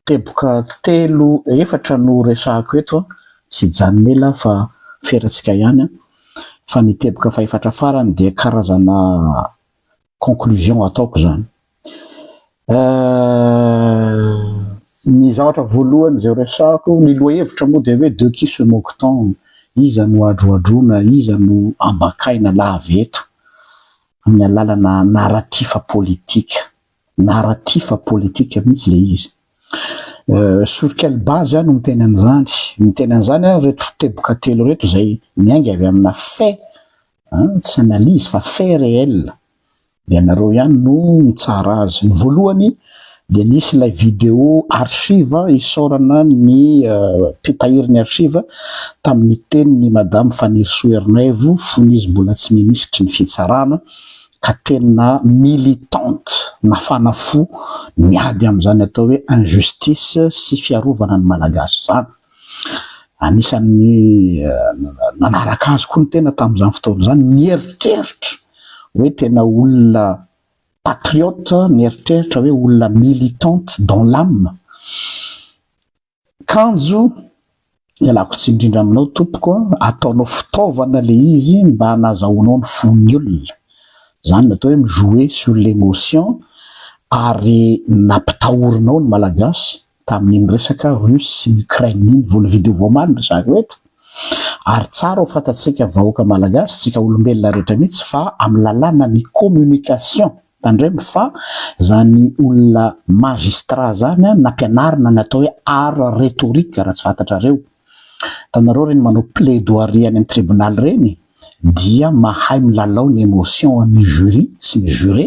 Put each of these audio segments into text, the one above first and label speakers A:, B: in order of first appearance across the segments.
A: teboka telo efatra no resahako eto tsy janonela fa feratsika ihany fa ny teboka faefatra farany dia karazana conclusion ataoko zany. Ny zavatra voalohany zay resahako ny lohahevitra moa dia hoe de qui se moque-t-on, iza no adroadrona, iza no ambakaina laveto amin'ny alalana narratif politique mihitsy le izy. Sur quelle base no miteny an'izany reto teboka telo reto zay miainga avy amina fait tsy analyse fa fait réel dia nareo ihany no mitsara azy. Ny voalohany dia nisy ilay vidéo archive isaorana ny pitahiry archive tamin'ny tenin'ny madame Fanny Soernaivo fony izy mbola tsy ministre ny fitsarana ka tena militante nafana fo niady am'izany atao hoe injustice sy fiarovana ny malagasy zany. Anisan'ny nanaraka azy koa ny tena tamin'izany fotoana zany nieritreritra hoe tena olona patriote, nieritreritra hoe olona militante dans l'âme. Kanjo ialako tsy indrindra aminao tompoko ataonao fitaovana le izy mba hanazahoanao ny fon'ny olona zany natao hoe mijouer sur l'émotion ary nampitahorinao ny malagasy tamin'ny resaka russe sy ukraine vola vidéo voamaly resaka eto. Ary tsara ho fantatsika vahoaka malagasy tsika olombelona rehetra mihitsy fa amin'ny lalàna ny communication tandremo fa zany olona magistrat zany nampianarina natao hoe art rhétorique raha tsy fantatrareo. Tanareo reny manao plaidoirie any amin'ny tribunal reny dia mahay milalao ny émotion amin'ny jury sy ny juré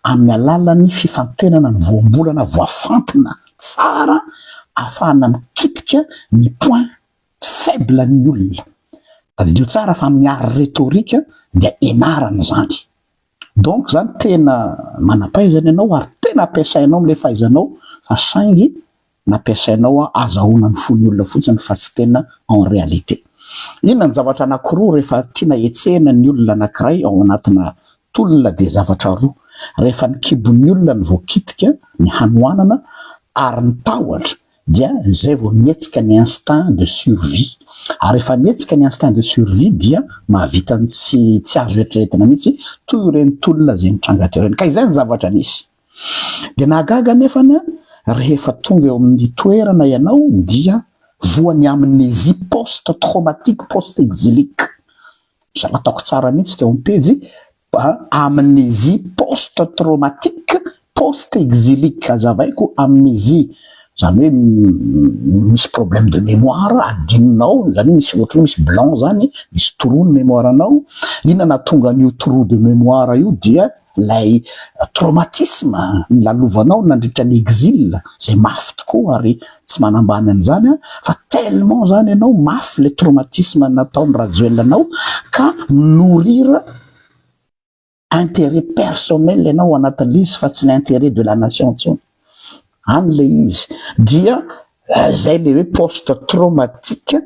A: amin'ny alalan'ny fifantenana ny voambolana voafantina tsara ahafahana mikitika ny point faible ny olona. Tadidio tsara fa amin'ny art rhétorique dia enarana zany. Donc zany tena manampaizana ianao ary tena ampiasainao am'le fahaizanao fa saingy nampiasainao azahoana ny fon'ny olona fotsiny fa tsy tena en réalité. Inona ny zavatra anankiroa rehefa tiana etsehana ny olona anankiray ao anatina tolona dia zavatra roa. Rehefa ny kibon'ny olona ny voakitika ny hanoanana ary ny tahotra dia zay vao mietsika ny instinct de survie. Ary rehefa mietsika ny instinct de survie dia mahavita ny tsy azo eritreretina mihitsy toy ireny tolona zay mitranga teo ireny. Ka izay ny zavatra nisy. Dia nahagaga nefany rehefa tonga eo amin'ny toerana ianao dia voan'ny amnésie post-traumatique post-exilique. Zany ataoko tsara mihitsy teo amin'ny pejy amnésie post-traumatique post-exilique. Azavaiko amnésie zany hoe misy problème de mémoire adininao zany misy ohatry misy blanc zany misy trou ny mémoire anao. Inona natonga an'io trou de mémoire io dia lay traumatisme lalovanao nandritra ny exil zay mafy tokoa ary tsy manambany an'izany fa tellement zany ianao mafy le traumatisme nataony rajoelanao ka nourrir intérêt personnel ianao anatin'izy fa tsy l'intérêt de la nation tsony. Any le izy dia zay le hoe post-traumatique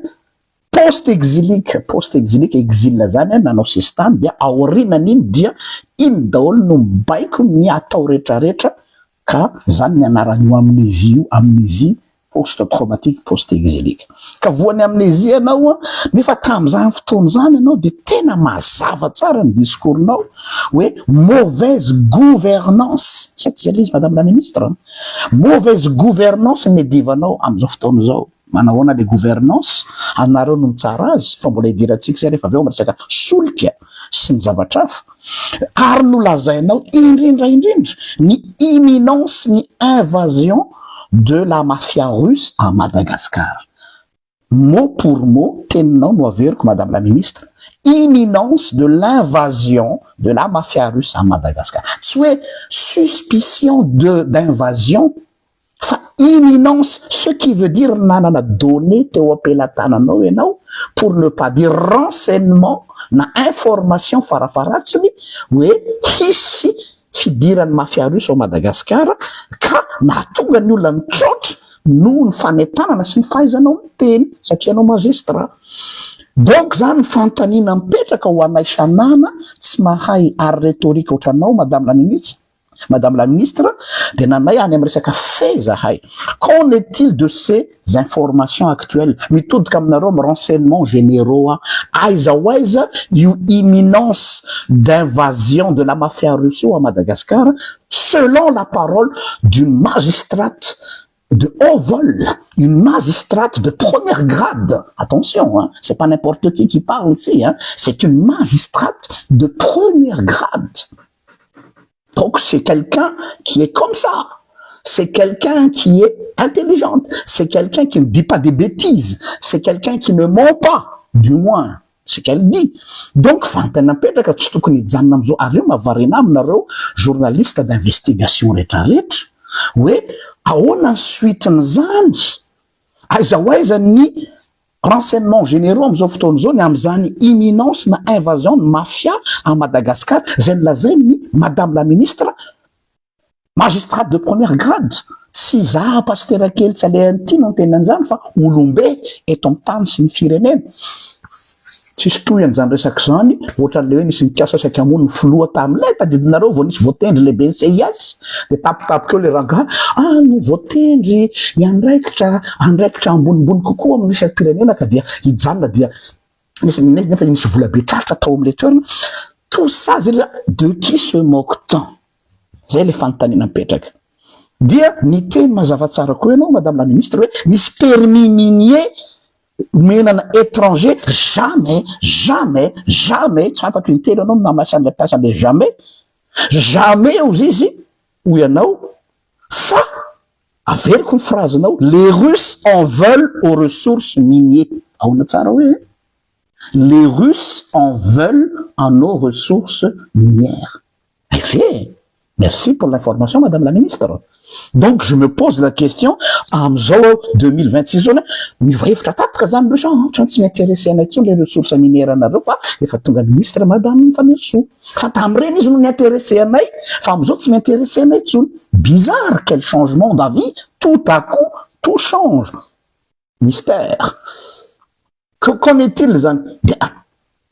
A: post-exilique exil zany nanao sistany dia aorinan'iny dia iny daholo no mibaiko ny atao rehetrarehetra ka zany ny anaran'io amnésie io amnésie post-traumatique post-exilique. Ka voan'ny amnésie ianao nefa tamin'izany fotoana zany ianao dia tena mazava tsara ny discoursinao hoe mauvaise gouvernance satria izy madame la ministre mauvaise gouvernance medivanao amin'izao fotoana zao. Manahoana le gouvernance anareo no mitsara azy fa mbola idirantsika zay rehefa avy eo miresaka solika sy ny zavatra hafa ary no lazainao indrindra ny imminence ny invasion de la mafia russe à Madagascar. Mot pour mot teninao no averiko madame la ministre imminence de l'invasion de la mafia russe à Madagascar. Tsy hoe suspicion d'invasion fa imminence, ce qui veut dire nanana donné teo ampelantananao ianao pour ne pas dire renseignement na information farafaratsiny hoe hisy fidiran'ny mafia russe au Madagascar ka nahatonga ny olona mitrotro noho ny fanentanana sy ny fahaizanao miteny satria anao magistrat. Donc zany fantaniana mipetraka ho anay sanana tsy mahay art rhétorique ohatranao madame la ministre Madame la ministre, de nanay any amin'ny resaka fezahay. Qu'en est-il de ces informations actuelles? Mitodika aminareo amin'ny renseignements généraux aiza ho aiza io imminence d'invasion de la mafia russe à Madagascar, selon la parole d'une magistrate de haut vol, une magistrate de première grade. Attention, hein, c'est pas n'importe qui parle ici, hein, c'est une magistrate de première grade. Donc c'est quelqu'un qui est comme ça. C'est quelqu'un qui est intelligente. C'est quelqu'un qui ne dit pas des bêtises. C'est quelqu'un qui ne ment pas, du moins. C'est qu'elle dit. Donc, fantanapetraka tsy tokony hijanona amizao. Avy eo mavarina aminareo journaliste d'investigation rehetrarehetra hoe ahoana ny suiten'izany, aiza ho aiza ny renseignements généraux amizao fotoana zao ny am'izany imminence na invasion de mafia à Madagascar zay nolazainy madame la ministre magistrate de première grade. Tsy za pasteur kely tsy alehan'ity no tenan'izany fa olombe eto amin'ny tany sy ny firenena. Tsisy toy an'izany resaka zany, ohatran'le hoe nisy mikasa saika hamono ny filoha tam'ilay tadidinareo vao nisy voatendry lehibe ny CIS de tapitapika eo le rangaha no voatendry andraikitra ambonimbony kokoa amin'ny resaky pirenena ka dia hijanona dia nefa nisy vola be tratra tao amin'le toerana. Tout ça zay de qui se moque-t-on? Zay le fanontaniana mipetraka. Dia ny teny mazava tsara koa ianao madame la ministre hoe misy permis minier menana étranger, jamais tsy fantatro ny teny anao namasan'le mampiasan'le jamais ozy izy ho ianao fa averiko ny phrase anao, les Russes en veulent aux ressources minières. Ahoana tsara hoe les Russes en veulent à nos ressources minières. Fait. Merci pour l'information, madame la ministre. Donc, je me pose la question, amzao 2026 zao, mivaevitra tapaka zany losa, ohatrany tsy m'intéressé anay tsony les ressources minières anareo fa efa tonga ministre madame Mifamerisoa. Fa tam'ireny izy no niintéressé anay, fa amzao tsy m'intéressé anay tsony. Bizarre, quel changement d'avis, tout à coup, tout change. Mystère. Qu'en est-il zany?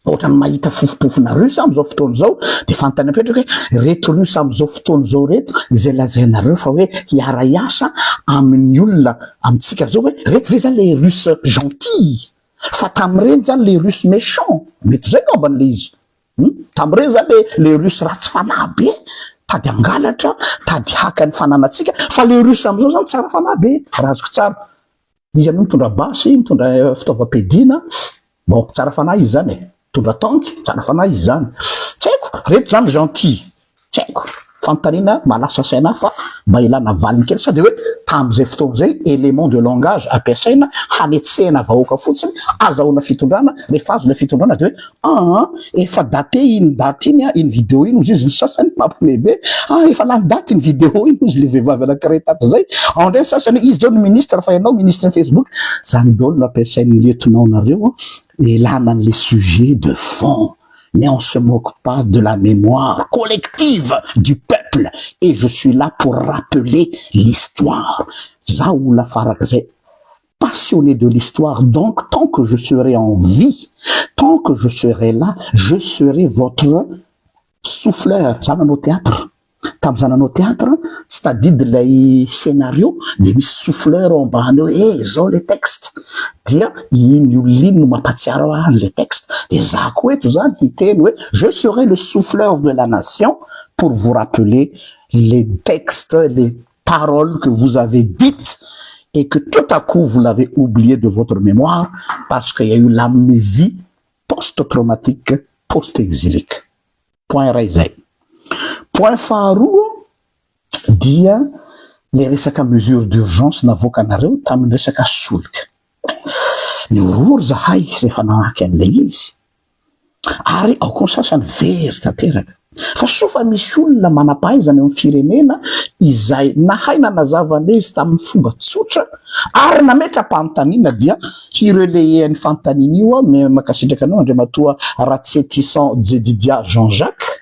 A: Ohatrany mahita fofopofona russe amizao fotoana zao de fantanapetraka hoe reto russe amizao fotoana zao reto izay lazainareo fa hoe hiara-iasa amin'ny olona amitsika zao hoe reto ve zany les russes gentils fa tam'ireny zany les russes méchants. Mety zay ngambany le izy tam'ireny zany les russes ratsy fanahy be tady angalatra tady haka ny fananatsika fa les russes amizao zany tsara fanahy be razoko tsara. Izy amin'io mitondra basy mitondra fitaovam-piadina bon tsara fanahy izy zany tondra tanky tsara fanahy izy zany. Tsy haiko reto zany gentil, tsy haiko fantarina malasa saina fa mba ilana valiny kely sady hoe tam'izay fotoana zay élément de langage ampiasaina hanetsehana vahoaka fotsiny azahoana fitondrana rehefa azo le fitondrana de hoe efa daté iny daty iny iny vidéo iny ozy izy ny sasany mampilehibe efa lany daty iny vidéo iny ozy le vehivavy anankiray tato zay andray sasany izy zao ny ministre fa ianao ministre Facebook zany daholo no ampiasain'ny lieutenant nareo elana les sujets de fond. Mais on se moque pas de la mémoire collective du peuple. Et je suis là pour rappeler l'histoire. Zaoula Farakzé, passionné de l'histoire. Donc, tant que je serai en vie, tant que je serai là, je serai votre souffleur. Ça va au théâtre. Tamzanano théâtre, c'est-à-dire de lay scénario, de misy souffleur ambany hoe zao le texte. Dia iny olino no mampatsiaro le texte. De za koa eto zany hiteny hoe je serai le souffleur de la nation pour vous rappeler les textes, les paroles que vous avez dites et que tout à coup vous l'avez oublié de votre mémoire parce qu'il y a eu l'amnésie post-traumatique, post-exilique. Point raisé. Point faharoa dia le resaka mesure d'urgence navoakanareo tamin'ny resaka solika. Niorory zahay rehefa nanahaky an'le izy. Ary ao koa ny sasany very tanteraka. Fa sofa misy olona manam-pahaizana eo amin'ny firenena izay nahay nanazava an'le izy tamin'ny fomba tsotra ary nametra-panontaniana dia hirelayen'ny fanontaniana io me makasitraka anao andriamatoa Ratsetison Jedidia Jean-Jacques.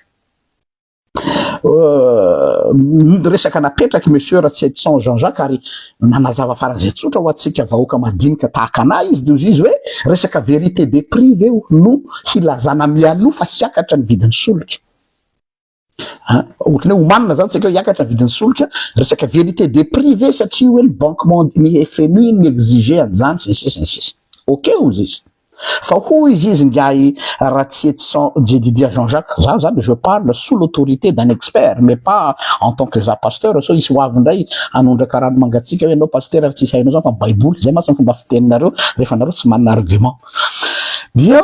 A: Resaka napetraky monsieur Ratsetison Jean-Jacques ary nanazava faran'izay tsotra ho atsika vahoaka madinika tahaka anay izy de izy hoe resaka vérité des prix veo no hilazana mialoha fa hiakatra ny vidin'ny solika. Ohatrany hoe homanina zany tsika hoe hiakatra vidin'ny solika resaka vérité des prix ve satria hoe ny banque ny FMI ny exige an'izany sisy ok ozy izy fa hoy izy ngiahy Ratsietson Djedidya Jean-Jacques zany je parle sous l'autorité d'un expert mais pas en tant que za pasteur so isy hoavy ndray anondraka rano mangatsika hoe anao pasteur fa tsisy hainao zany fa baiboly zay masy fomba fiteninareo rehefa nareo tsy manana argument dia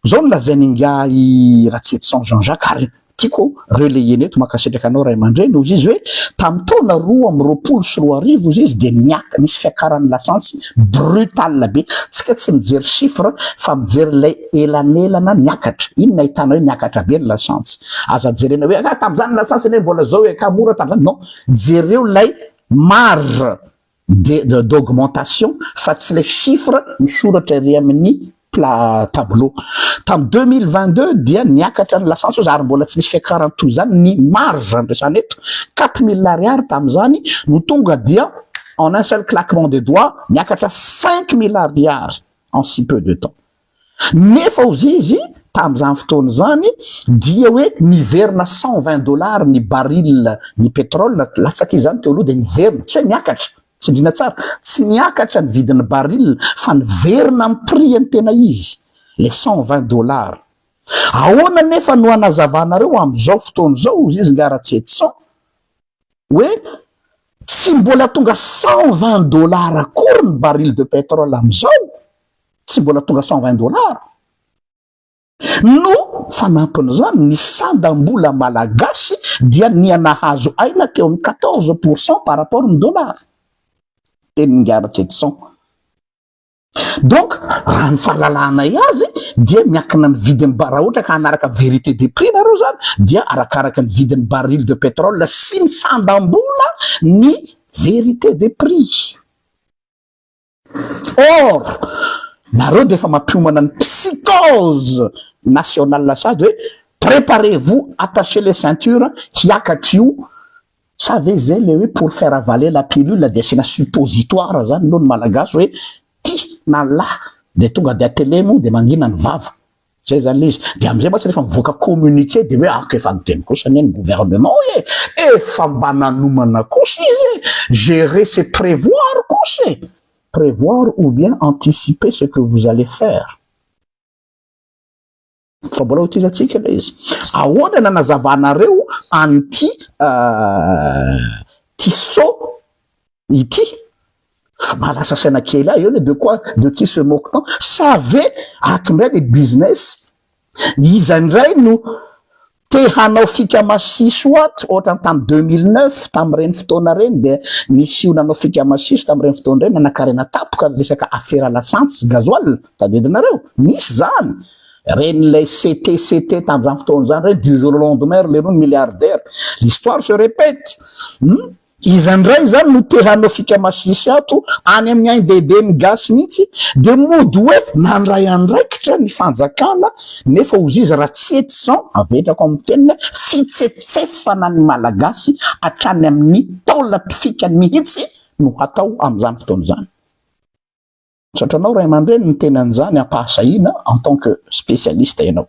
A: zao no lazainy ngiahy Ratsietson Jean-Jacques ary tiako relayer neto makasitraka anao ray aman-dreny ozy izy hoe tamin'ny taona 2024 ozy izy de niaka nisy fiakaran'ny lasantsy brutal be tsika tsy mijery chiffre fa mijery lay elanelana niakatra ino nahitana hoe niakatra be ny lasantsy aza jerena hoe tam'izany lasantsy ne mbola zao hoe ka mora tam'izany non jereo lay marge d'augmentation fa tsy le chiffre misoratra ery amin'ny tableau tam 2022 dia niakatra ny lasantsy ary mbola tsy nisy fiakarany toy zany ny marge andresana eto 4000 ariary tam'izany no tonga dia en un seul claquement de doigts niakatra 5000 ariary en si peu de temps nefa ozy izy tam'izany fotoana zany dia hoe niverina $120 ny baril ny pétrole latsaky izy zany teo aloha de niverina tsy hoe niakatra tsy indrina tsara tsy niakatra ny vidin'ny baril fa niverina amin'ny prix ny tena izy le $120 ahoana nefa no anazavanareo am'izao fotoana zao izy nga Ratsietson hoe tsy mbola tonga $120 akory ny baril de pétrole am'izao tsy mbola tonga $120 no fanampin'izany ny sandam-bola malagasy dia nianahazo aina teo amin'ny 14% par rapport ny dollar teny nga Ratsietson donc raha ny fahalalànay azy dia miankina ny vidin'ny raha ohatra ka anaraka vérité des prix nareo zany dia arakaraka ny vidin'ny baril de pétrole sy ny sandam-bola ny vérité des prix or nareo de efa mampiomana ny psychose nationale sady hoe préparez-vous attachez les ceintures hiakatra io savez zay le hoe pour faire avaler la pilule de asina suppositoire zany aloha ny malagasy hoe ty na lahy de tonga de atelemo de mangina ny vava zay zany le izy de am'izay masy rehefa mivoaka communiqué de hoe efa niteny kosa ny gouvernement hoe efa mba nanomana kosa izy gérer c'est prévoir kosa prévoir ou bien anticiper ce que vous allez faire fa mbola hotizatsika le izy ahoana nanazavanareo anty tiso ity malasa saina kely io de qui se moque tant savait atondray le business izy andray no te hanao fika masiso ato ohatra tam 2009 tam reny fotoana reny de nisy io nanao fika masiso tam reny fotoana reny nanakarena tapoka resaka affaire lasantsy gazoil tadedinareo nisy zany reny lay CT tam'izany fotoana zany reny du jour au lendemain le rony milliardaire l'histoire se répète izy andray zany no te hanao fika masisy ato any amin'ny ANDB ny gasy mihitsy de mody hoe nandray andraikitra ny fanjakana nefa ozy izy Ratsietson avetrako amin'ny tenina fitsetsefana ny malagasy hatrany amin'ny taola mpifikany mihitsy no hatao am'izany fotoana zany satranao ray aman-dreny ny tenan'izany ampahasahina en tant que spécialiste ianao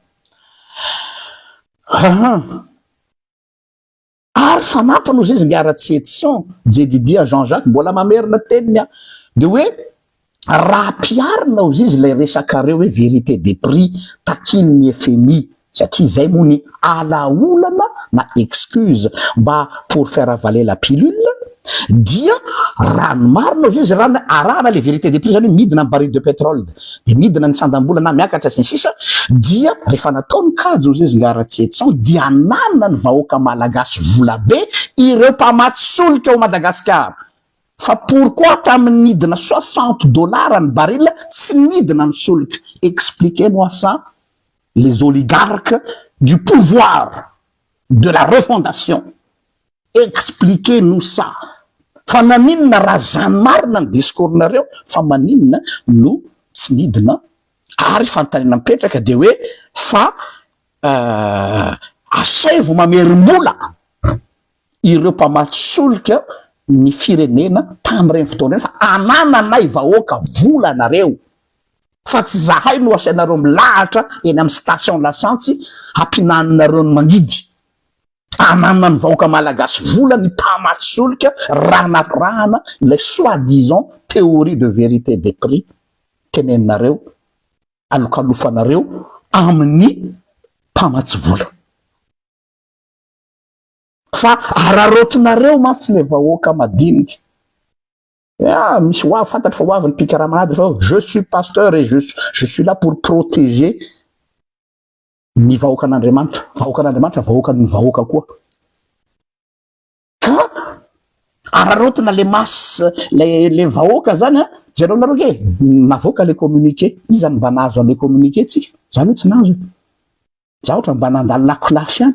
A: ary fanampana ozy izy nga Ratsietson Djedidya Jean-Jacques mbola mamerina teniny de hoe raha piarina ozy izy lay resakareo hoe vérité des prix takin'ny FMI satria zay moa ny alaolana na excuse mba pour faire avaler la pilule dia rano marina ozy izy arahana le vérité des prix zany hoe midina ny baril de pétrole de midina ny sandam-bola na miakatra sy ny sisa dia rehefa nataony kajo ozy izy nga Ratsietson dia ananana ny vahoaka malagasy vola be ireo mpamaty solika ao Madagasikara fa pourquoi tamin'ny midina $60 ny baril tsy midina ny solika expliquez-moi ça les oligarques du pouvoir de la refondation expliquez-nous ça fa naninona raha zany marina ny discours-nareo fa maninona no tsy midina ary fantanina mipetraka de hoe fa asevo mamerim-bola ireo mpamaty solika ny firenena tam'ireny fotoana reny fa anananay vahoaka vola nareo fa tsy zahay no asainareo milahatra eny amin'ny station lasantsy hampinaninareo ny mangidy anana ny vahoaka malagasy vola ny mpamatsy solika ranarahana ilay soi-disant théorie de vérité des prix teneninareo alokalofanareo amin'ny mpamatsy vola fa ararotinareo matsy le vahoaka madinika misy ho avy fantatry fa ho avy ny pikaramanady fa je suis pasteur et je suis là pour protéger ny vahoakan'Andriamanitra vahoakan'ny vahoaka koa ka ararotina le masy le vahoaka zany jereo nareo ke navoaka le communiqué izany mba nahazo le communiqué tsika zany hoe tsy nahazo za ohatra mba nandalo lakolasy any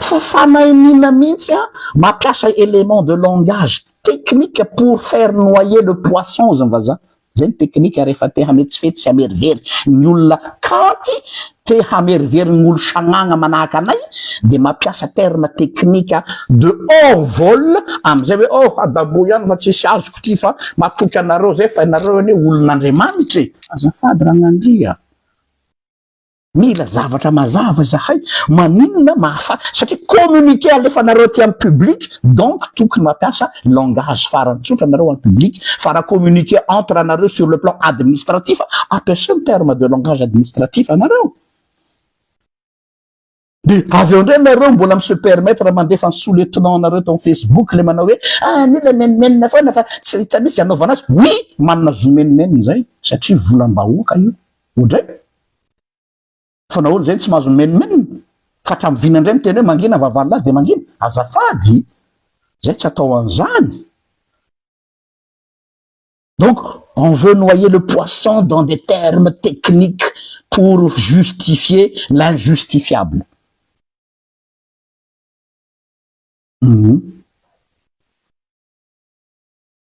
A: fa fanainina mihitsy mampiasa élément de langage technique pour faire noyer le poisson zany vaza zay ny technique rehefa te hametsifetsy sy hamerivery ny olona kanty te hamerivery ny olo sagnagna manahaka anay de mampiasa terme technique de haut vol amizay hoe adabo ihany fa tsisy azoko ty fa matoky anareo zay fa anareo anie olon'Andriamanitra azafady ranandria mila zavatra mazava zahay maninona satria communiquer alefanareo ty amin'ny public donc tokony mampiasa langage farany tsotra anareo amin'ny public fa raha communiquer entre anareo sur le plan administratif ampiasa ny terme de langage administratif anareo de avy eo ndray nareo mbola se permettre mandefa ny sous-lieutenant nareo ton Facebook le manao hoe ny le menimenina foana fa tsy hita mihitsy anaovana azy oui manana zo menimenina zay satria volam-bahoaka io ondray fa nahoana zay tsy mahazo menimenina fa hatramivina indray miteny hoe mangina vavalalahy de mangina azafady zay tsy atao an'izany donc on veut noyer le poisson dans des termes techniques pour justifier l'injustifiable.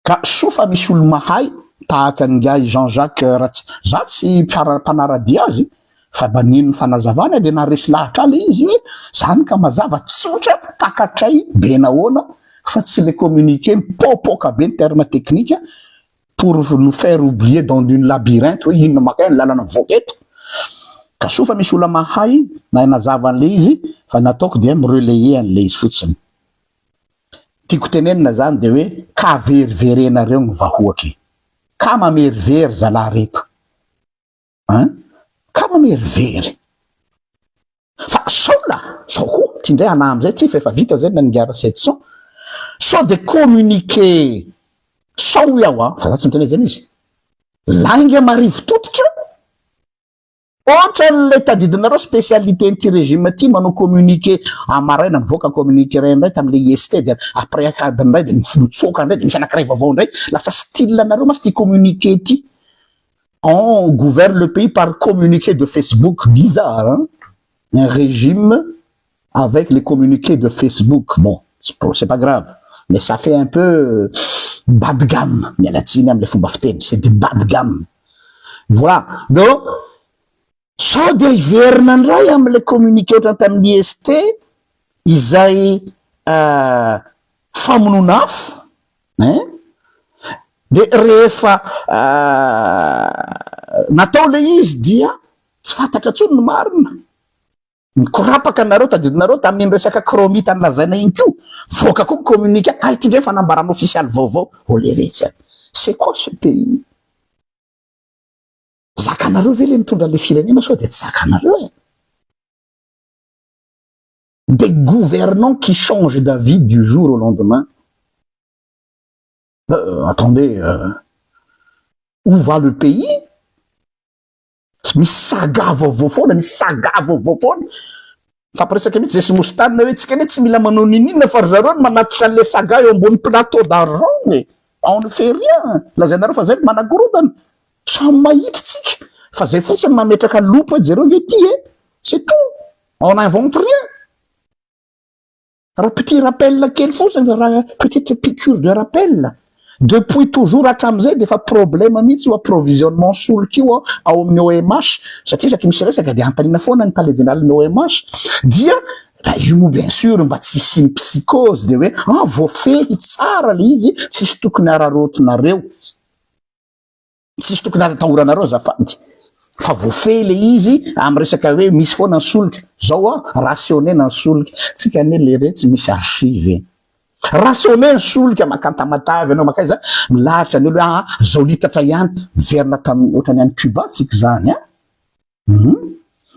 A: Ka sofa misy olo mahay tahaka ngai Jean-Jacques za tsy mpanaradia azy fa banino fanazavana de naresy lahatra le izy hoe zany ka mazava tsotra takatray be nahoana fa tsy le communiquer mipopoka be ny terme technique pour nous faire oublier dans une labyrinthe hoe inona maka ny lalana voketo ka sofa misy olo mahay na nazava an'le izy fa nataoko de mirelayer an'le izy fotsiny tiako tenenina zany de hoe ka veriverenareo ny vahoaky ka mamerivery zalahy reto ka mamerivery fa saola sao koa tindray ana amizay ty fa efa vita zay naningara 700 sao de communiquer sao iaho fa za tsy miteny zany izy langue marivo tototra ohatra le tadidinareo spécialité n'ty régime ty manao communiqué amaraina mivoaka communiqué indray tam'le IST de après acadre indray de mitsoka indray de misy anakiray vaovao indray lasa style anareo masy ty communiqué ty on gouverne le pays par communiqué de Facebook bizarre un régime avec les communiqués de Facebook bon c'est pas grave mais ça fait un peu bas de gamme mialatsiny am'le fomba fiteny c'est du bas de gamme voilà donc sao de iverina ndray am'le communiqué ohatra tamin'ny IST izay famononafo de rehefa natao le izy dia tsy fantatra tsony ny marina mikorapaka anareo tadidinareo tamin'iny resaka kromita ny lazaina iny ko voaka koa communiqué ty ndray fanambarana official vaovao le retsy c'est quoi ce pays zakanareo ve le mitondra le firenena sao de tsy zakanareo des gouvernants qui changent d'avis du jour au lendemain attendez où va le pays misy saga vaovao foana misy saga vaovao foana fampiresaka mihitsy zay sy mostanina hoe tsika ane tsy mila manao ninina fa ry zareo ny manatitra an'le saga eo ambony plateau d'argent on ne fait rien lazainareo fa zay ny managorodana samy mahita tsika fa zay fotsiny mametraka lopo hoe zareo nge ty c'est tout on n'invente rien raha petit rappel kely fotsiny raha petite piqûre de rappel depuis toujours hatramizay de fa problème mihitsy io approvisionnement solika io ao amin'ny OMH satria isaky misy resaka de antanina foana ny taledinaliny OMH dia io mo bien sûr mba tsy siny psychose de hoe voafehy tsara le izy tsisy tokony ararotinareo tsisy tokony atahoranareo azafady fa voafehy le izy amy resaka hoe misy foana ny solika zao rationné na ny solika tsika ane le re tsy misy archive rationné ny solika makantamatavy anao makaiza milahatra ny olo zao litatra ihany miverina tamin'ny ohatrany any Cuba tsika zany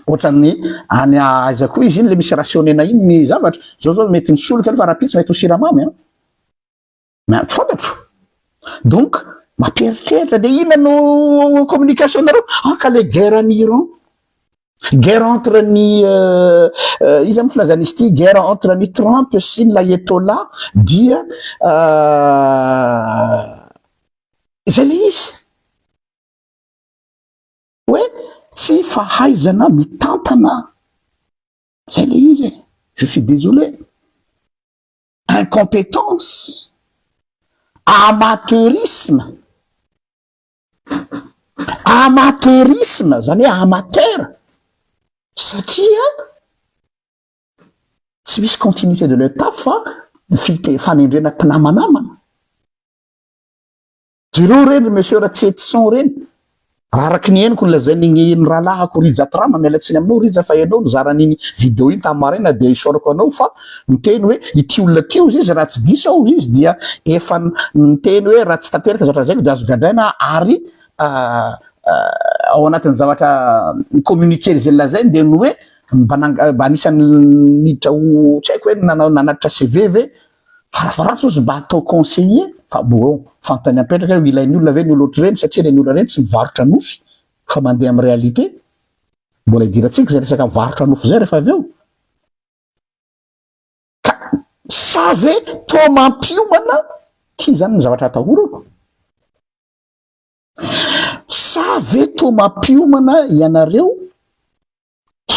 A: ohatrany any aiza koa izy iny le misy rationné na iny ny zavatra zao mety ny solika fa rapitsy mety ho siramamy mais tsy fantatro donc mamperitreritra de ina no communication nareo ka le guerre en Iran guerre entre ny izy amin'ny filazana izy ty guerre entre ny Trump sy ny l'ayatollah dia zay le izy hoe tsy fahaizana mitantana zay le izy je suis désolé incompétence amateurisme zany hoe amateur satria tsy misy continuité de l'état fa fanendrena mpinamanamana jereo reny monsieur Ratsetson reny raha araky ny henoko nolazainy ny rahalahako rijatrama mialatsiny aminao rija fa ianao nizara n'iny vidéo iny tamy maraina de isorako anao fa miteny hoe ity olona tio izy raha tsy diso ao izy dia efa miteny hoe raha tsy tanteraka zavatra zay de azo gadraina ary ao anatin'ny zavatra communiquer zay lazainy de ny hoe mba anisan'ny miditra ho tsy haiko hoe nanatitra CV ve farafaratso izy mba atao conseiller fa bon fantany apetraka ilain'ny olona ve ny olo ohatry reny satria le ny olona reny tsy mivarotra nofy fa mandeha amin'ny réalité mbola idiratsika zay resaka mivarotra nofy zay rehefa avy eo ka save to mampiomana ty zany ny zavatra atahorako save to mampiomana ianareo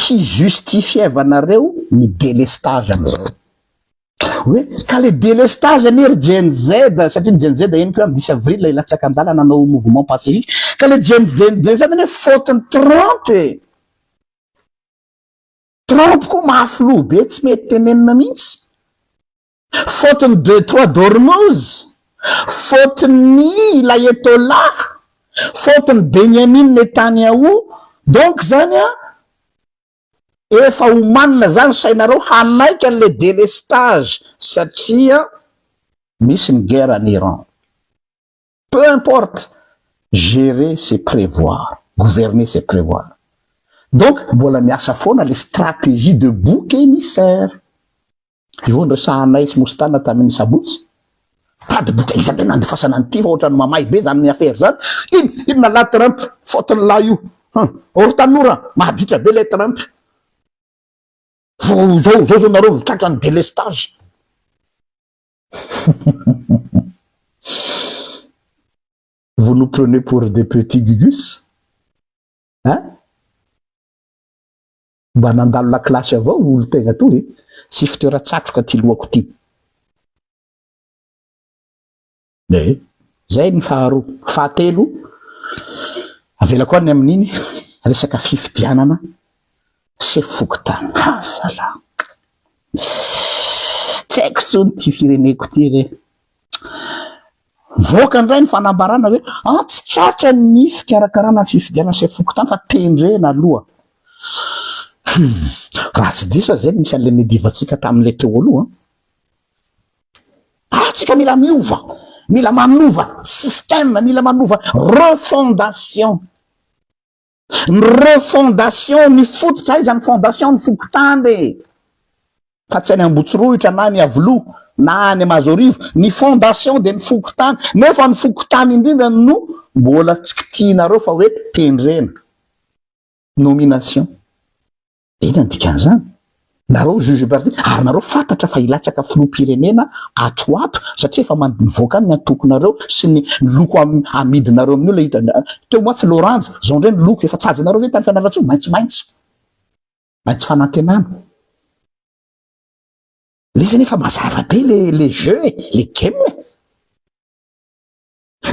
A: hijustifiavanareo ny délestage amin'ireo hoe ka le délestage anery Gen Z satria Gen Z eny koa 10 avril ilatsaka andala nanao mouvement pacifique ka le Gen Z ane fautiny Trump koa mahafilo be tsy mety tenenina mihitsy fautiny 2-3 d'Ormuz fautiny l'ayatollah fautiny Benjamin Netanyahu donc zany efa omanina zany sainareo hanaika an'le délestage satria misy ny guerre en Iran peu importe gérer c'est prévoir gouverner c'est prévoir donc mbola miasa foana le stratégie de bouc émissaire io ndrasanay sy mositana tamin'ny sabotsy tady bouc émissaire nandifasana an'ity fa ohatrany mamay be zany ny affaire zany ino nala Trump fautiny la io or tanora mahaditra be le Trump zao nareo tratra ny délestage vous nous prenez pour des petits gugus mba nandalo lakilasy avao olo tegna toy tsy fitoeratsatroka ty lohako ty zay ny faharoa fahatelo avela koa ny amin'iny resaka fifidianana sy fokotana sala tsy haiko tsony ty fireneko ty re voaka indray ny fanambarana hoe tsy tratra ny fikarakarana fifidianana sy fokotana fa tendrena aloha raha tsy diso zay nisy an'le medivatsika tamin'le teo aloha tsika mila miova mila manova système mila manova refondation ny refondation ny fototra izy ny fondation ny fokotany fa tsy any Ambotsirohitra na ny Avilo na ny Mazorivo ny fondation de ny fokotany nefa ny fokotany indrindra no mbola tsy kitianareo fa hoe tendrena nomination ina dikan'izany nareo juge parti ary nareo fantatra fa ilatsaka filoham-pirenena atoato satria efa mivoaka ny antokonareo sy ny loko amidinareo amin'ny olona hita teo moa tsy l'orange zao ndray ny loko efa tazanareo ve tany fianaratso maitsomaitso fanantenana le zany efa mazava be le jeu le game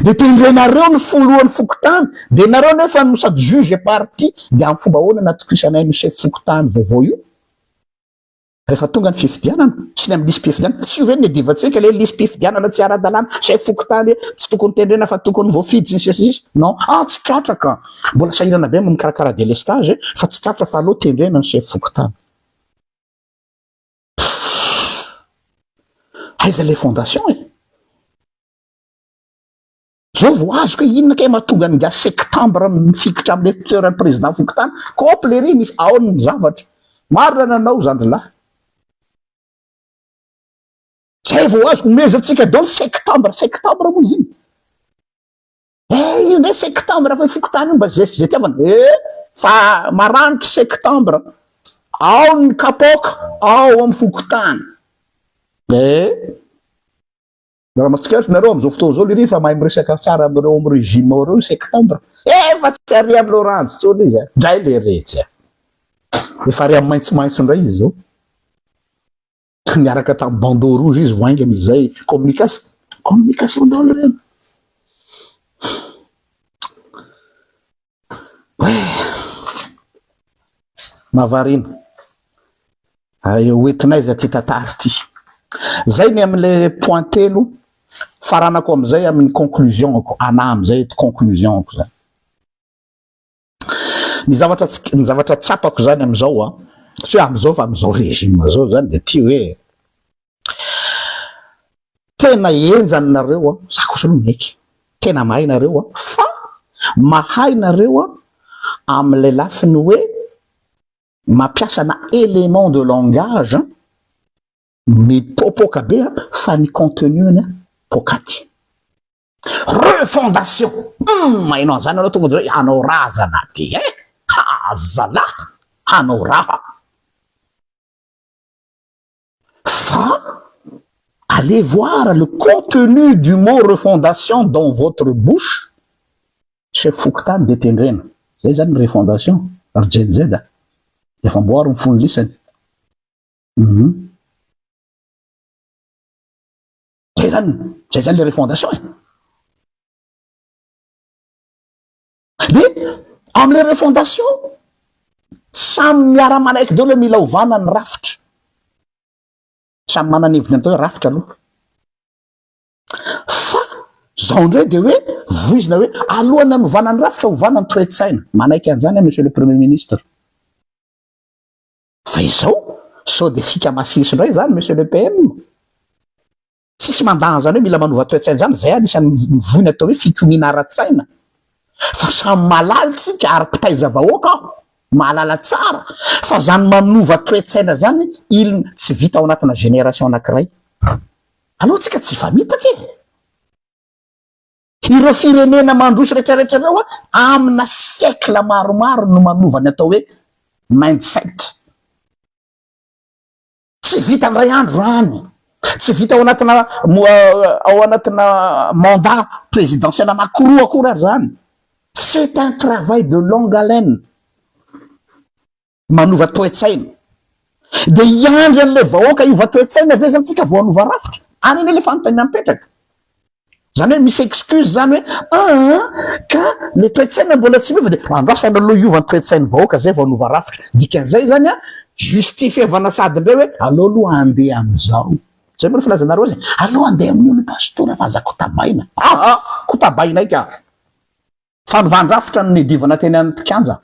A: de tendrenareo ny folohan'ny fokotany de nareo nefa no sady juge parti de amin'ny fomba ahoana natokisanay ny chef fokotany vaovao io rehefa tonga ny fifidianana sy ny amin'ny lisy mpifidianana tsy ove ny divatsika le lisy mpifidianana tsy ara-dalàna chef fokotany tsy tokony tendrena fa tokony voafidy sy sisy non tsy tratraka mbola sahirana be mikarakara délestage fa tsy tratra fa aloha tendrena ny chef fokotany aiza le fondation e zao vo azoko hoe inona kay mahatonga ny ga septembre mifikitra am'le toeran'ny président fokotany complery misy ao ny zavatra marina nanao zandry lahy zay vo azoko mezatsika dolo septembre moa izy iny io ndray septembre fa fokotany io mba zay tiavana fa maranitry septembre ao ny kapoka ao amy fokotany raha matsikaritra nareo am'izao fotoa zao lery fa mahay miresaka tsara amireo amy régime reo septembre fa tsy ary amy loranjy tsony izy dray le retsy efa ary amy maintsomaintso ndray izy zao miaraka tamy bandeau rouge izy voaingany zay communication dolo reny mavarina oentinay za ty tatary ty zay ny am'le point telo faranako am'izay amin'ny conclusionko ana am'izay conclusionko zany ny zavatra tsapako zany am'izao a tsy hoe am'izao fa am'izao régime zao zany de ty hoe tena enjany nareo a zakosa aloha meky tena mahay nareo a fa mahay nareo a am'le lafiny hoe mampiasana élément de langage mipopoka be fa ny contenu-ny pokaty refondation mainao an'izany anao tonga de hoe hanao raha zana ty hazala hanao raha fa allez voir le contenu du mot refondation dans votre bouche chef fokotany de tendrena zay zany refondation ry jenjeda efa mboary mifony lisany zay zany le refondation de am'le refondation samy miara manaiky deo le mila ovana ny rafitra samy mananeviny antao hoe rafitra aloha fa zao ndray de hoe voizina hoe alohany anovana ny rafitra ovana ny toetsaina manaiky an'izany monsieur le premier ministre fa izao sao de fika masisy ndray zany monsieur le PM tsisy mandana zany hoe mila manova toetsaina zany zay anisan'ny mivoiny atao hoe fikomina ara-tsaina fa samy malalitsika ary mpitaiza vahoaka aho mahalala tsara fa zany manova toetsaina zany il tsy vita ao anatina génération anankiray aloha tsika tsy famitaka ireo firenena mandroso rehetrarehetra reo a amina siècle maromaro no manovany atao hoe mindset tsy vita ndray andro any tsy vita ao anatina mandat présidentiel anakoroa akory ary zany c'est un travail de longue haleine manova toetsaina de iandry an'le vahoaka iova toetsaina vezantsika vo anova rafitra any iny elefantany mipetraka zany hoe misy excuse zany hoe ka le toetsaina mbola tsy miova de andrasana aloha iova ny toetsainy vahoaka zay vo anova rafitra dikan'izay zany a justifievana sady ndray hoe aloha aloha andeha am'izao zay moa filazanareo zay aloha andeha amin'ny olo pastora fa aza kotabaina kotabaina ika fanovàn-drafitra ny divana teny any pikanja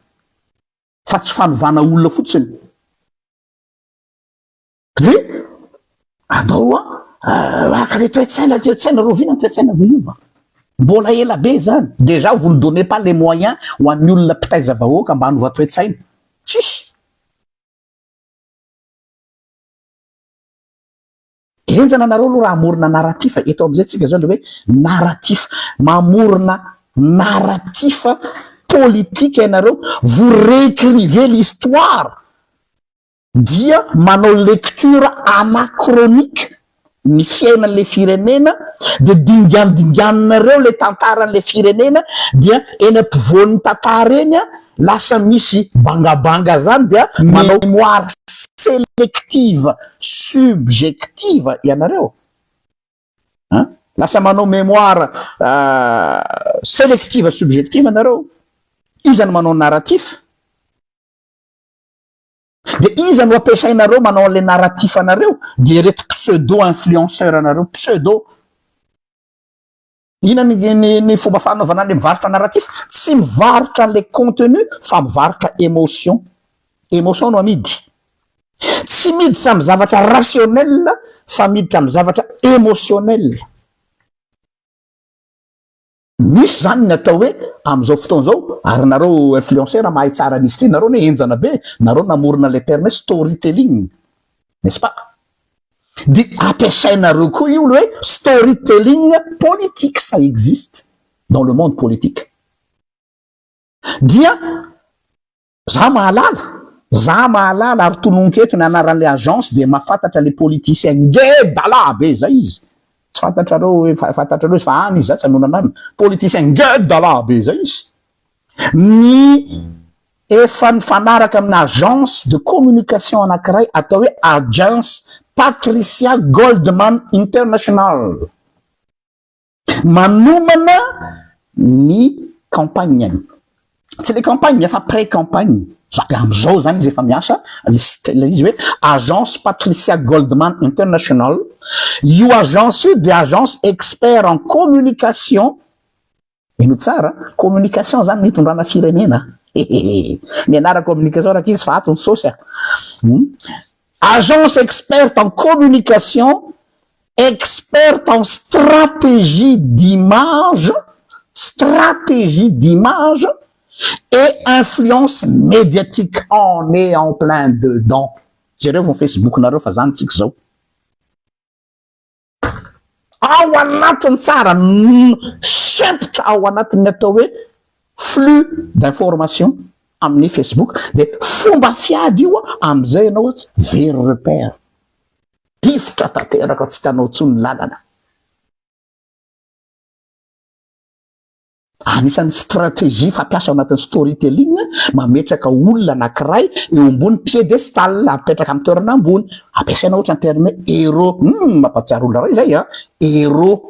A: fa tsy fanovana olona fotsiny de anao aka le toetsaina rovina ny toetsaina vo iova mbola ela be zany déjà vous ne donnez pas les moyens ho an'ny olona mpitaiza vahoaka mba hanova toetsaina tsisy enjana nareo aloha raha amorona narratif eto am'izay tsika zao le hoe narratif mamorona narratif politique ianareo vous réécrivez l'histoire dia manao lecture anachronique ny fiainan'le firenena de dinganadinganinareo le tantaran'le firenena dia eny ampivoan'ny tantara eny a lasa misy bangabanga zany dia manao mémoire sélective subjective ianareo lasa manao mémoire sélective subjective anareo izany manao narratif de iza no ampiasainareo manao an'le narratif anareo de reto pseudo influenceur anareo pseudo ina ny fomba fanaovana le mivarotra narratif tsy mivarotra an'le contenu fa mivarotra émotion no amidy tsy miditra amy zavatra rationnel fa miditra amy zavatra émotionnel. Misy zany ny atao hoe am'izao fotoana zao, ary nareo influenceur mahay tsara nisy ty, nareo ne enjana be, nareo namorona le terme storytelling, n'est-ce pas? De ampiasainareo koa io le hoe storytelling politique, ça existe dans le monde politique. Dia za mahalala ary tononketo ny anaran'le agence de mahafantatra le politicien ngedala be zay izy. Tsy fantatrareo fa any izy zatsy anonanany politicien ngedala be zay izy. Ny efa nifanaraka amin'ny agence de communication anankiray atao hoe agence Patricia Goldman International, manomana ny campagne, tsy le campagne fa pré-campagne. Am'izao zany izy efa miasa izy hoe agence Patricia Goldman International. Io agence io de agence expert en communication. Ino tsara communication zany mitondrana firenena. Ny anara communication raka izy fa atony sosy agence experte en communication, experte en stratégie d'image et influence médiatique. On est en plein dedans. Jereo vont Facebook nareo fa zany tsika zao. Ao anatiny tsara sepitra ao anatiny atao hoe flux d'information amin'ny Facebook, de fomba fiady io am'izay ianao very repère, tifitra tanteraka tsy tanao tsony lalana. Anisan'ny stratégie fampiasa ao anatin'ny storytelling, mametraka olona anankiray eo ambony piédestal, apetraka amin'ny toerana ambony, ampiasaina ohatra ny terme héros. Mampatsiaro olona ray zay héros.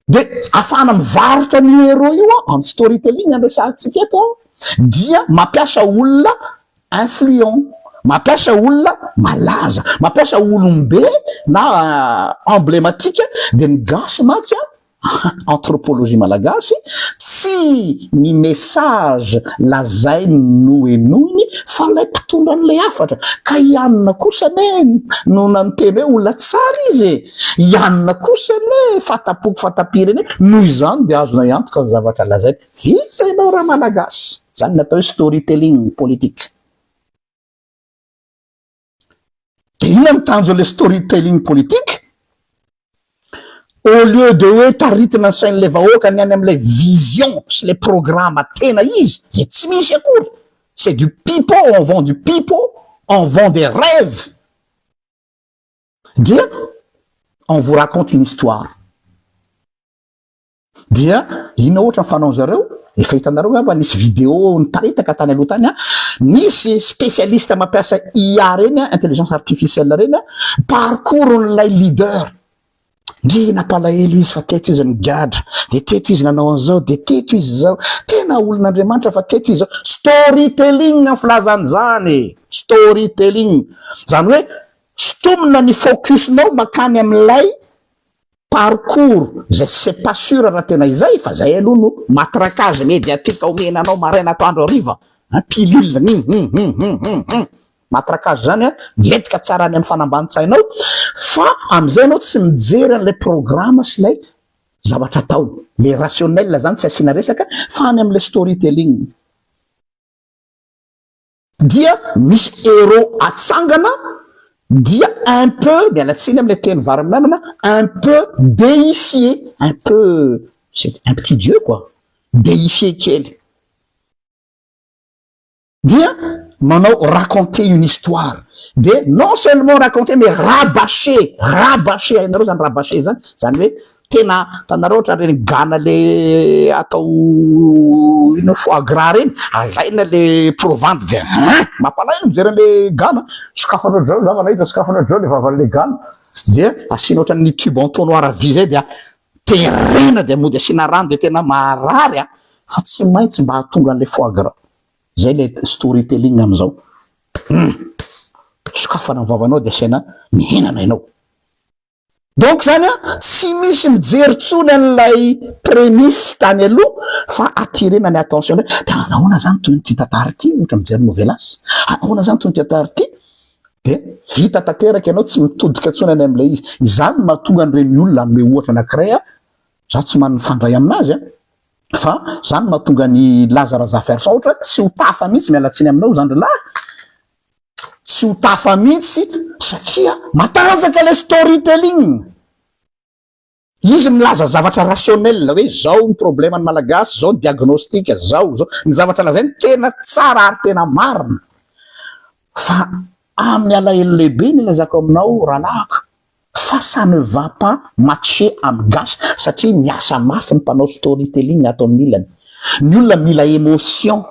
A: De afana mivarotra ny héros io amin'ny storytelling andresantsika eto, dia mampiasa olona influent, mampiasa olona malaza, mampiasa olombe na emblématique. De ny gasy matsy anthropologie malagasy, tsy ny message lazainy noenoiny fa lay mpitondra an'le afatra, ka ianona kosa ne no nanteny hoe olona tsara izy, ianona kosa ne fatapirene noho izany de azona iantoka ny zavatra lazainy. Vita ianao raha malagasy, zany natao hoe storytelling politique. De ina mitanjo le storytelling politique, au lieu de hoe taritina ny sain'le vahoaka ny any am'ilay vision sy le programme tena izy, zay tsy misy akory. C'est du pipeau, on vend du pipeau, on vend des rêves. Dia on vous raconte une histoire. Dia ina ohatra ny fanao zareo, efa hitanareo aba nisy vidéo niparitaka tany aloha tany nisy spécialiste mampiasa IA reny, intelligence artificielle reny, parcours n'lay leader. Ndre napalahelo izy fa teto izy nigadra, de teto izy nanao an'izao, de teto izy zao, tena olon'Andriamanitra fa teto izy zao. Storytelling ny filazan'izany, storytelling zany hoe sotomina ny focusnao makany am'lay parcours zay c'est pas sûr raha tena izay fa zay aloha no matraquage médiatique omenanao maraina atoandro hariva, pilule matraquage zany letika tsara any amin'ny fanambantsainao, fa am'izay anao tsy mijery an'lay programme sy lay zavatra atao, le rationnel zany tsy asiana resaka fa any am'le storytelling. Dia misy héros atsangana, dia un peu, mialatsiny am'le teny varimnamana, un peu déifié, un peu, c'est un petit dieu quoi, déifié kely. Dia manao raconter une histoire, de non seulement raconter mais rabâcher hainareo zany rabâcher zany, zany hoe tena tanareo ohatra reny gana le atao ino foie gras reny, alaina le provande de mampalahelo mijery an'le gana, sokafanao drao za nahita sokafanao drao le vavan'le gana, de asiana ohatra ny tube entonnoir à vy zay, de terena de mody asiana rano de tena marary fa tsy maintsy mba hahatonga an'le foie gras. Zay le storytelling am'izao. Sokafana ny vavanao de asiana mihinana ianao. donc zany a tsy misy mijery tsony an'ilay prémisse tany aloha fa attirena ny attention de anahoana zany toy ny ty tantara ty ohatra mijery novelasy, anahoana zany toy ny tantara ty, de vita tanteraka ianao tsy mitodika tsony any am'ilay izy. Izany mahatonga an'ireny olona am'le ohatra anankiray a za tsy manifandray aminazy a fa zany mahatonga ny Lazare Zaferson ohatra tsy ho tafa mihitsy mialatsiny aminao zany lahy, tsy ho tafa mihitsy satria matanjaka le storytelling. Izy milaza zavatra rationnel hoe zao ny problème ny malagasy, zao ny diagnostika, zao ny zavatra lazainy tena tsara ary tena marina, fa amin'ny alahelo lehibe ny lazako aminao rahalahiko fa ça ne va pas matcher amin'ny gasy satria miasa mafy ny mpanao storytelling ato amin'ny ilany. Ny olona mila émotion,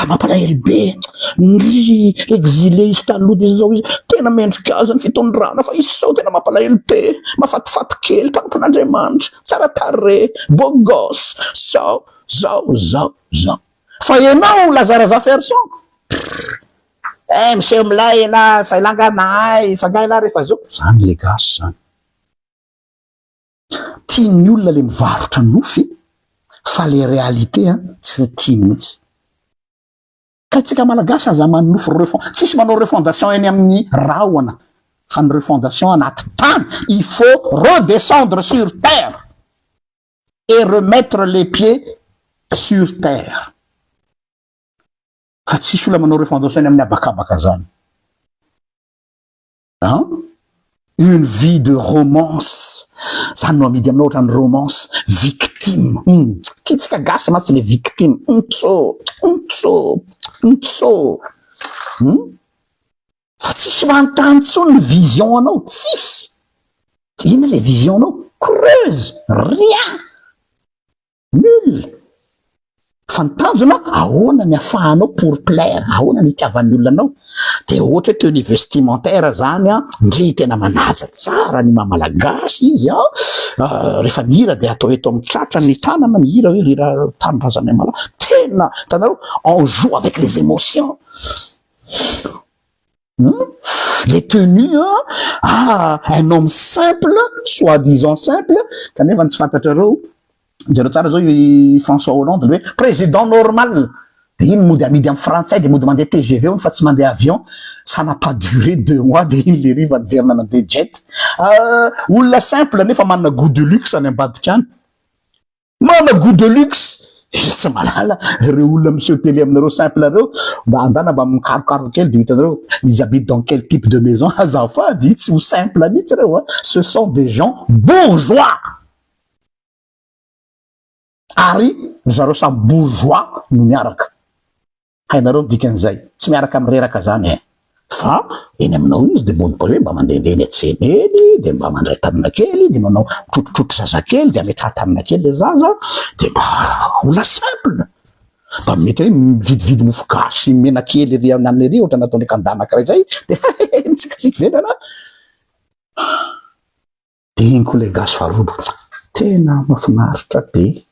A: mampalahelo be ny exilé izy taloha de zao izy tena mendrika azy ny fitondrana fa izy sao tena mampalahelo be, mafatifaty kely tampon'Andriamanitra, tsara tare, beau gosse, zao fa ianao Lazare Zaferson monsieur milay la fa ilanganay fa gaila rehefa zao zany le gasy zany. Tiany olona le mivarotra nofy fa le réalité tsy tia mihitsy. Ka tsika malagasy aza manofo tsisy manao refondation eny amin'ny rahona fa ny refondation anaty tany. Il faut redescendre sur terre et remettre les pieds sur terre. Fa tsisy olona manao refondation eny amin'ny abakabaka zany. Une vie de romance zany no amidy aminao ohatra ny romance victime. Kitsika gasy matsy le victime fa tsisy manontany tsony ny vision anao, tsisy. Ina le vision anao? Creuse, rien, nul. Fa ny tanjona ahoana ny afahanao pour plaire, ahoana ny itiavan'ny olona anao. De ohatra hoe tenue vestimentaire zany ndre tena manaja tsara ny mamalagasy izy rehefa mihira de atao eto amin'ny tratra ny tanana mihira hoe lira tanindrazana mala tena tanareo on joue avec les émotions. Les tenues un homme simple, soi-disant simple, kanefa tsy fantatrareo jereo tsara zao i François Hollande hoe président normal de iny mody amidy amin'ny frantsay de mody mandeha TGV ony fa tsy mandeha avion, ça n'a pas duré 2 mois de iny le riva niverina nandeha jet. Olona simple nefa manana goût de luxe any ambadika any, manana goût de luxe. Tsy malala reo olona monsieur télé aminareo simple reo mba andana mba mikarokaro kely de hitanareo ils habitent dans quel type de maison. Azafady tsy ho simple mihitsy reo ce sont des gens bourgeois. Ary zareo samy bourgeois no miaraka. Hainareo dikan'izay tsy miaraka mireraka zany fa eny aminao izy de mody hoe mba mandehandeha eny atsena eny de mba mandray tanana kely de manao trotrotrotro zaza kely de ametraha tanana kely le zaza de mba olona simple mba mety hoe mividividy mofo gasy mena kely ry anany ry ohatra nataony kanda anankiray zay de nitsikitsiky venana de iny koa le gasy faharobo tena mafinaritra be.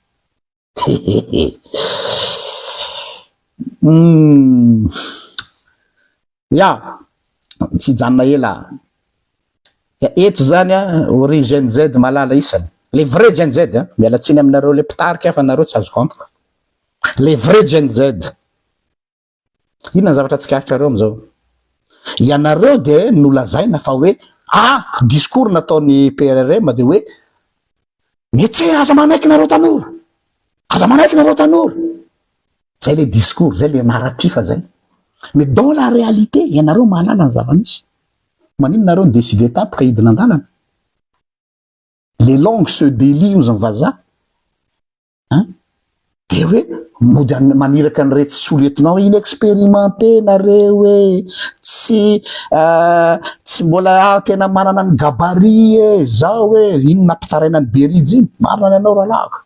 A: Ya tsy janona ela eto zany ry Gen Z malala isany le vrai Gen Z mialatsiny aminareo le pitarika fa nareo tsy azo antoka. Le vrai Gen Z inona zavatra tsy kahitrareo amizao ianareo de nolazaina fa hoe discours nataony PRRM de hoe metsy aza manaiky nareo tanora, aza manaiky nareo tanora, zay le discours, zay le narratif zay. Mais dans la réalité ianareo mahalala ny zava-misy, manino nareo décider tapaka hidina andalana. Les langues se délient ozy ny vazaha de hoe mody maniraka ny rety tsy oletinao inexpérimenté nareo tsy mbola tena manana ny gabarit zao ino nampitaraina ny Beridzy iny marina anao rahalahako,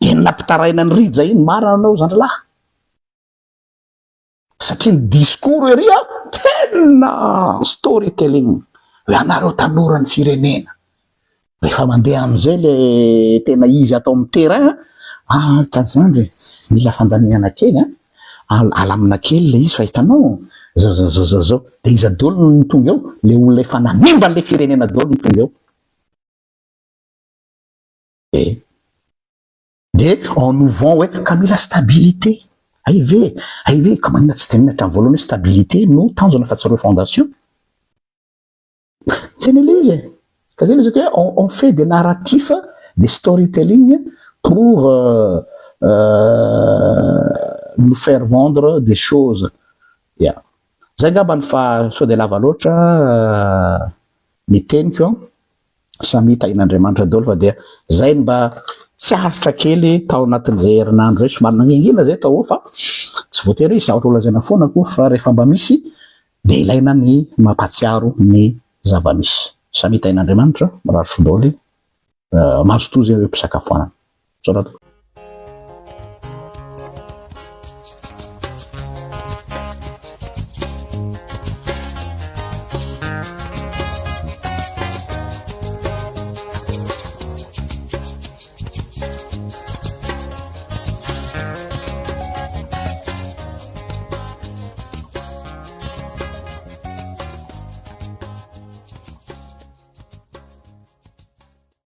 A: ino nampitaraina ny Ridza iny marina anao zandralahy. Satria ny discours ery tena storytelling hoe anareo tanora ny firenena rehefa mandeha amizay le tena izy atao amin'ny terrain tazandry mila fandaminana kely alamina kely le izy fa hitanao zao de izy adolo ny tonga eo, le olona efa nanimba le firenena adolo ny tonga eo. De en nous vend hoe ka mila stabilité. Aive ka magnina tsy tenina hatramin'ny voalohany hoe stabilité no tanjona fahatsarova fondation. C'est une lise. On fait des narratifs, des storytelling pour nous faire vendre des choses. Yeah. Zay ngamba ny fa sao de lava loatra miteniko samy tain'Andriamanitra daholo fa dia zay mba tsy haritra kely tao anatin'izay herinandro zay somary nangingina zay tao fa tsy voatery hoe zavatra olazaina foana ko fa rehefa mba misy de ilaina ny mampatsiaro ny zava-misy. Samy tain'Andriamanitra marary sodaoly mahazo tozy eo mpisakafoanana.